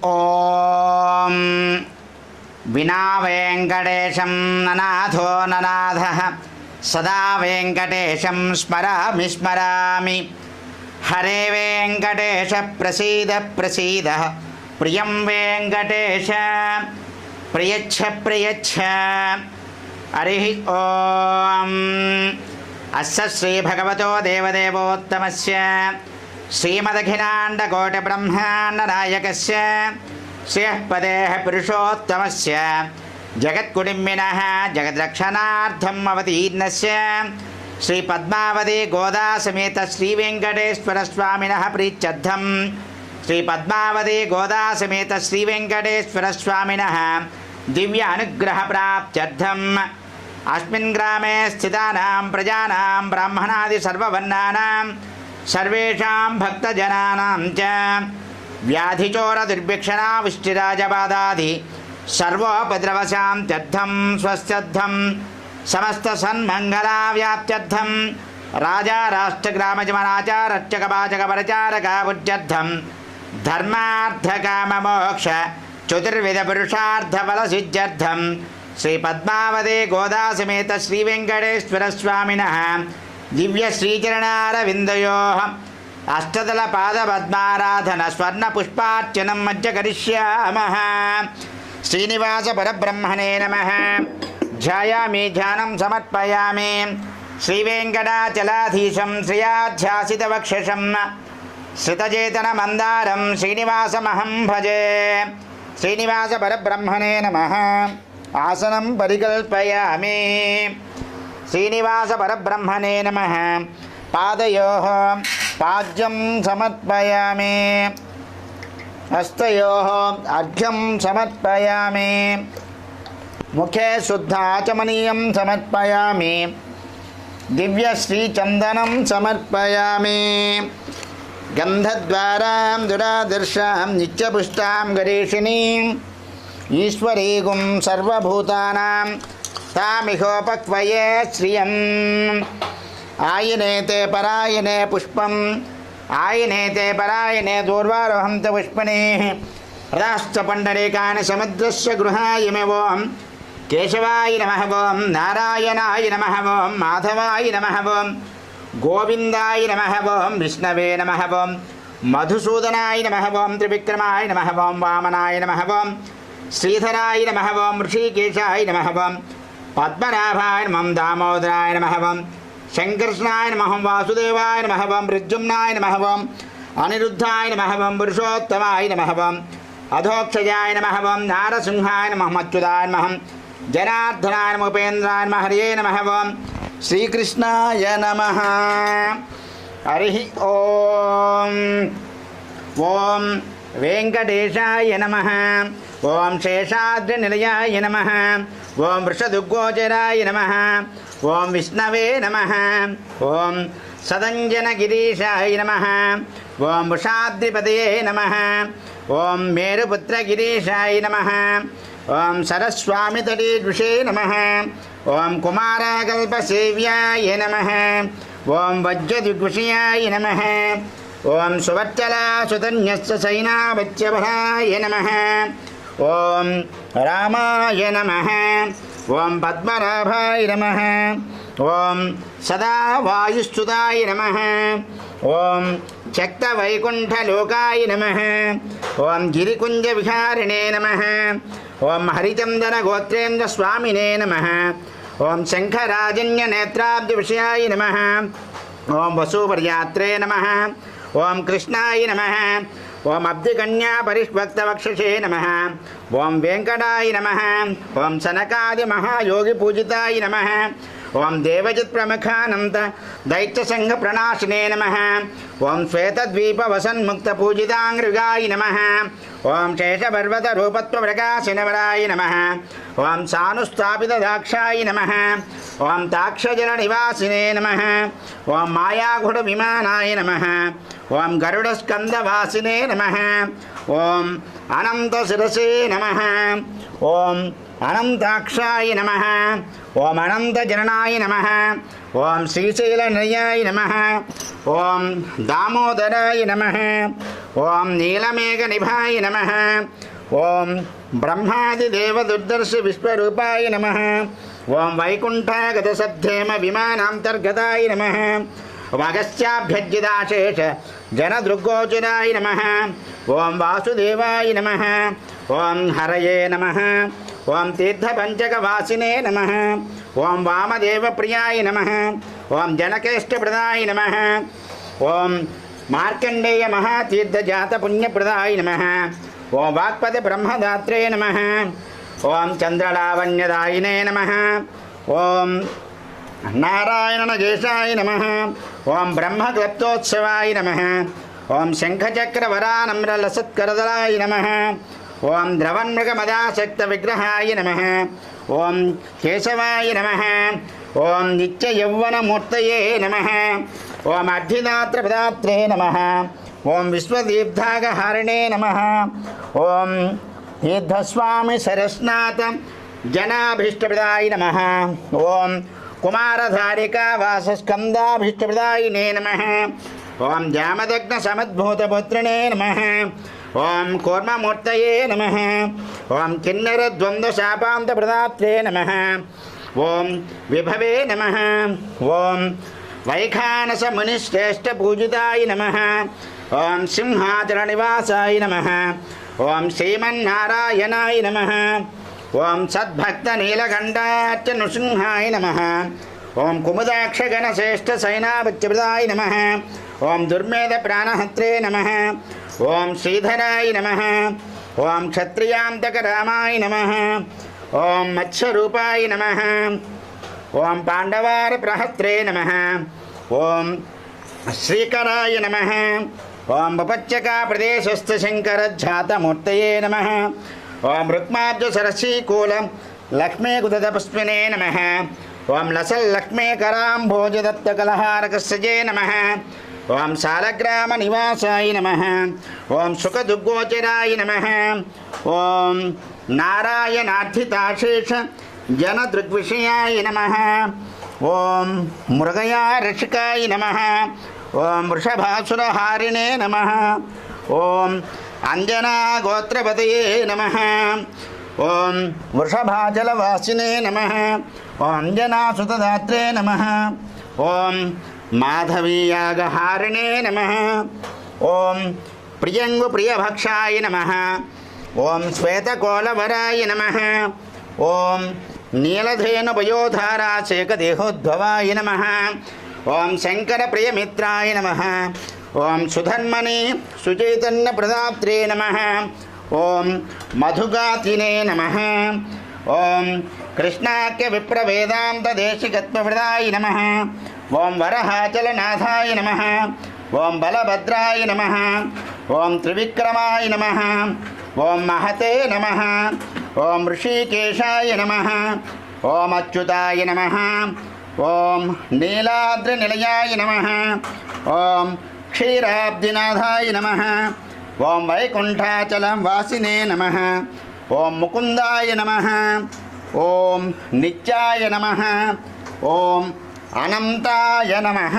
ఓం వినా వెంకటేశం ననాథో ననాథః సదా వెంకటేశం స్మరామి స్మరామి. హరే వెంకటేశ ప్రసీద ప్రసీద ప్రియం వెంకటేశ ప్రియచ్ఛ ప్రియచ్ఛ. హరి ఓం. అస్య శ్రీ భగవతో దేవదేవోత్తమస్య శ్రీమదఖిలాండకోటి బ్రహ్మాండ నాయకస్య శ్రీపదేః పురుషోత్తమస్య జగత్కుటుంబినః జగద్రక్షణార్థం అవతీర్ణస్య శ్రీ పద్మావతి గోదా సమేత శ్రీ వెంకటేశ్వర స్వామినః ప్రీత్యర్థం శ్రీ పద్మావతి గోదా సమేత శ్రీ వెంకటేశ్వర స్వామినః దివ్య అనుగ్రహ ప్రాప్త్యర్థం అస్మిన్ గ్రామే స్థితానాం ప్రజానాం బ్రాహ్మణాది సర్వవర్ణానాం సర్వేషాం భక్తజనానాం చ వ్యాధిచోర దుర్భిక్షణా విష్టిరాజబాధాది సర్వోపద్రవశాంత్యర్థం స్వస్త్యర్థం సమస్త సన్మంగళా వ్యాప్త్యర్థం రాజా రాష్ట్ర గ్రామజమనాచారర్చక పాచక పరిచారక బుద్ధ్యర్థం ధర్మార్థకామ మోక్ష చతుర్విధ పురుషార్థ ఫల సిద్ధ్యర్థం శ్రీ పద్మావతి గోదా సమేత శ్రీ వెంకటేశ్వర స్వామినః దివ్య శ్రీచరణారవిందయోః అష్టదళ పాద పద్మారాధన స్వర్ణ పుష్పార్చనం మధ్య కరిష్యామః. శ్రీనివాస పరబ్రహ్మణే నమః. ధ్యాయామి ధ్యానం సమర్పయామి. శ్రీ వెంకటాచలాధీశం శ్రియాధ్యాసిత వక్షసం శ్రితచేతన మందారం శ్రీనివాసమహం భజే. శ్రీనివాస పరబ్రహ్మణే నమః. ఆసనం పరికల్పయామి. శ్రీనివాస పరబ్రహ్మణే నమః. పాదయోః పాద్యం సమర్పయామి. హస్తయోః అర్ఘ్యం సమర్పయామి. ముఖే శుద్ధాచమనీయం సమర్పయామి. దివ్య శ్రీచందనం సమర్పయామి. గంధద్వారాం దురాదర్శాం నిత్యపుష్టాం గరీషిణీం ఈశ్వరీగుం సర్వభూతానాం తామిహోపక్వయే శ్రియం. ఆయనేతే పరాయణే పుష్పం ఆయనేతే పరాయణే దూర్వారోహంత పుష్పణే హృదాశ్చ పండరీకాని సముద్రస్య గృహాయమే. ఓం కేశవాయ నమః. ఓం నారాయణాయ నమః. ఓం మాధవాయ నమః. ఓం గోవిందాయ నమః. ఓం విష్ణవే నమః. ఓం మధుసూదనాయ నమః. ఓం త్రివిక్రమాయ నమః. ఓం వామనాయ నమః. ఓం శ్రీధరాయ నమః. ఓం ఋషికేశాయ నమః. ఓం పద్మనాభాయ నమః. దామోదరాయ నమః. ఓం శంకర్షణాయ నమః. వాసుదేవాయ నమః. ఓం ప్రద్యుమ్నాయ నమః. ఓం అనిరుద్ధాయ నమః. ఓం పురుషోత్తమాయ నమః. ఓం అధోక్షజాయ నమః. ఓం నారసింహాయ నమః. అచ్యుతాయ నమః. జనార్దనాయ నమః. ఉపేంద్రాయ నమః. హరే నమః. ఓం శ్రీకృష్ణాయ నమః. హరి ఓం. ఓం వెంకటేశాయ నమః. ఓం శేషాద్రి నిలయాయ నమః. ఓం వృషదుగ్గోచరాయ నమః. ఓం విష్ణవే నమః. ఓం సదంజనగిరీశాయ నమః. ఓం వృషాద్రిపదయే నమః. ఓం మేరుపుత్రగిరీశాయ నమః. ఓం సరస్వామితటీదృషే నమః. ఓం కుమారకల్పసేవ్యాయ నమః. ఓం వజ్రదిగ్విషయాయ నమః. ఓం సువర్చలాసుతన్యస్య సైనావత్యభరాయ నమః. ఓం రామాయ నమః. ఓం పద్మనాభాయ నమః. ఓం సదా వాయుస్తుతాయ నమః. ఓం చక్తవైకుంఠలోకాయ నమః. ఓం గిరికుంజవిహారిణే నమః. ఓం హరిచందనగోత్రేంద్ర స్వామినే నమః. ఓం శంఖరాజన్యనేత్రాబ్జవిషయాయ నమః. ఓం వసూపర్యాత్రే నమః. ఓం కృష్ణాయ నమః. ఓం అబ్ధికన్యా పరిష్వక్తవక్షసే నమః. ఓం వెంకటాయ నమః. ఓం సనకాది మహాయోగి పూజితాయ నమః. ఓం దేవజిత్ ప్రముఖానంద దైత్యసంఘ ప్రణాశినే నమః. ఓం శ్వేతద్వీప వసన్ముక్త పూజితాంగృగాయ నమః. ఓం శేషపర్వత రూపత్వ ప్రకాశినవరాయ నమః. ఓం సానుస్థాపిత దాక్షాయ నమః. ఓం తాక్షజల నివాసినే నమః. ఓం మాయాగుఢ విమానాయ నమః. ఓం గరుడ స్కందవాసినే నమః. ఓం అనంత శిరసే నమః. ఓం అనంతాక్షాయ నమః. ఓం అనంత జననాయ నమః. ఓం శ్రీశైల నిలయాయ నమః. ఓం దామోదరాయ నమః. ఓం నీలమేఘనిభాయ నమః. ఓం బ్రహ్మాదిదేవదుర్దర్శి విశ్వరూపాయ నమః. ఓం వైకుంఠాగతసద్ధేమ విమానాంతర్గతాయ నమః. అగస్త్యాభ్యర్జితాశేష జనదృగ్గోచరాయ నమః. ఓం వాసుదేవాయ నమః. ఓం హరయే నమః. ఓం తీర్థపంచకవాసినే నమః. ఓం వామదేవప్రియాయ నమః. ఓం జనకేష్టప్రదాయ నమః. ఓం మార్కండేయ మహాతీర్థజాతపుణ్యప్రదాయ నమః. ఓం వాక్పతి బ్రహ్మదాత్రే నమః. ఓం చంద్రలావణ్యదాయినే నమః. ఓం నారాయణనగేశాయ నమః. ఓం బ్రహ్మక్లప్తోత్సవాయ నమః. ఓం శంఖచక్రవరానమ్రలసత్కరదలాయ నమః. ఓం ద్రవన్మృగమదాసక్త విగ్రహాయ నమః. ఓం కేశవాయ నమః. ఓం నిత్యయౌవనమూర్తయే నమః. ఓం అర్ధిదాత్రపదాత్రే నమః. ఓం విశ్వదీప్తాగహారిణే నమః. ఓం తీర్థస్వామి సరస్నాథ జనాభీష్టప్రదాయ నమః. ఓం కుమారధారికా వాసస్కందాభీష్టప్రదాయినే నమః. ఓం జామదగ్న సమద్భూతపుత్రిణే నమః. ఓం కూర్మమూర్తయే నమః. ఓం కిన్నరద్వంద్వశాపాంతప్రదాత్రే నమః. ఓం విభవే నమః. ఓం వైఖానస మునిశ్రేష్ఠపూజితాయ నమః. ఓం సింహాచలనివాసాయ నమః. ఓం శ్రీమన్నారాయణాయ నమః. ఓం సద్భక్తనీలకంఠార్చనృసింహాయ నమః. ఓం కుముదాక్షగణశ్రేష్ఠసైనాపత్యప్రదాయ నమః. ఓం దుర్మేధ ప్రాణహత్రే నమః. ఓం శ్రీధరాయ నమః. ఓం క్షత్రియాంతకరామాయ నమః. ఓం మత్స్యరూపాయ నమః. ఓం పాండవార ప్రహత్రే నమః. ఓం శ్రీకరాయ నమః. ఓం ఉపత్యకా ప్రదేశస్థ శంకరజాతమూర్తయే నమః. ఓం రుక్మాబ్జ సరసీకూల లక్ష్మీకుదపుష్పినే నమః. ఓం లసల్లక్ష్మీకరాంభోజదత్తకలహారకస్యజే నమః. ఓం శాలగ్రామ నివాసాయ నమః. ఓం సుఖదుగ్గోచరాయ నమః. ఓం నారాయణార్థితాశేష జనదృగ్విషయాయ నమః. ఓం మృగయా ఋషికాయ నమః. ఓం వృషభాసురహారిణే నమః. ఓం అంజనాగోత్రపతయే నమః. ఓం వృషభాచలవాసినే నమః. ఓం అంజనాసుతదాత్రే నమః. ఓం మాధవీయాగహారిణే నమః. ఓం ప్రియంగుప్రియభక్షాయ నమః. ఓం శ్వేతకోలవరాయ నమః. ఓం నీలధేనుపయోధారాశేకదేహోద్భవాయ నమః. ఓం శంకరప్రియమిత్రాయ నమః. ఓం సుధన్మణి సుచైతన్యప్రదాత్రే నమః. ఓం మధుగాతినే నమః. ఓం కృష్ణాఖ్య విప్రవేదాంతదేశికత్వప్రదాయ నమః. ఓం వరహాచలనాథాయ నమః. ఓం బలభద్రాయ నమః. ఓం త్రివిక్రమాయ నమః. ఓం మహతే నమః. ఓం ఋషికేశాయ నమః. ఓం అచ్యుతాయ నమః. ఓం నీలాద్రినిలయాయ నమః. ఓం క్షీరాబ్దినాథాయ నమః. ఓం వైకుంఠాచలం వాసినే నమః. ఓం ముకుందాయ నమః. ఓం నిత్యాయ నమః. ఓం అనంతాయ నమః.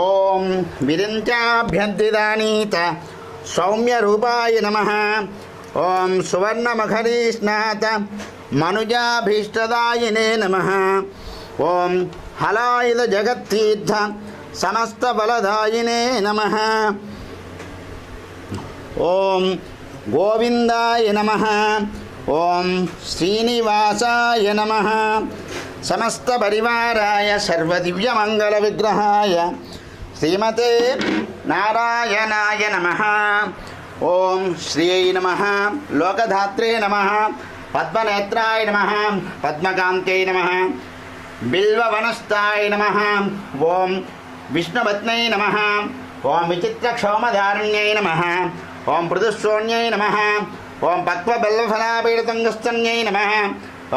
ఓం విరించాభ్యర్థిదానీత సౌమ్యరూపాయ నమః. ఓం సువర్ణమఖరీస్నాత మనుజాభీష్టదాయినే నమః. ఓం హలాయుధ జగత్తీర్థ సమస్తఫలదాయినే నమః. ఓం గోవిందాయ నమః. ఓం శ్రీనివాసాయ నమః. సమస్తపరివారాయ సర్వదివ్యమంగళవిగ్రహాయ శ్రీమతే నారాయణాయ నమః. ఓం శ్రీయై నమః. లోకధాత్రే నమః. పద్మనేత్రాయ నమః. పద్మకాంత్యై నమః. బిల్వవనస్థాయ నమః. ఓం విష్ణుపత్న్యై నమః. ఓం విచిత్రక్షౌమధారణ్యై నమః. ఓం మృదుశూన్యై నమః. ఓం పక్వబల్లఫలాపీడతుంగస్తన్యై నమః.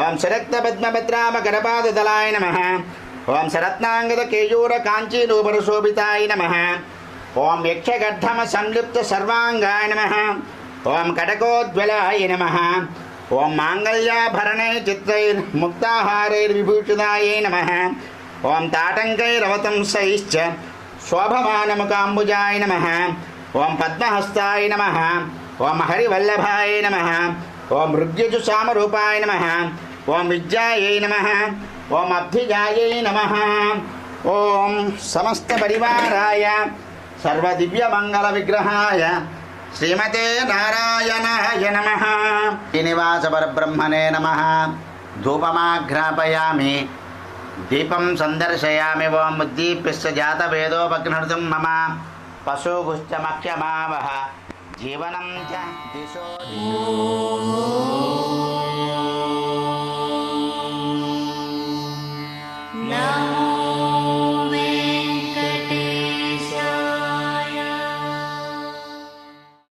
ఓం శరక్తపద్మభద్రామకరపాదదలాయ నమః. ఓం శరత్నాంగదకేయూరకాంచీరూపరశోభితాయ నమః. ఓం యక్షగడ్డమ సంలిప్త సర్వాంగాయ నమః. ఓం కటకోజ్వలాయ నమః. ఓం మాంగళ్యాభరణే చిత్రైర్ముక్తాహారైర్విభూషితాయై నమః. ఓం తాటంకైరవతంసైశ్చ శోభమానముకాంబుజాయ నమః. ఓం పద్మహస్తాయ నమః. ఓం హరివల్లభాయ నమః. ఓం మృగ్యజుసామరూపాయ నమః. ఓం విద్యాయై నమః. ఓం అబ్ధిజాయై నమః. ఓం సమస్త పరివారాయ సర్వదివ్యమంగళ విగ్రహాయ శ్రీమతే నారాయణాయ నమః. శ్రీనివాస పరబ్రహ్మణే నమః. ధూపమాఘ్రాపయామి, దీపం సందర్శయామి. ఓం ఉద్దీప్యస్య జాతవేదోపఘ్నర్తుం మమ పశుగుశ్చమఖ్యమావహ జీవనం చ దిశో దిశో.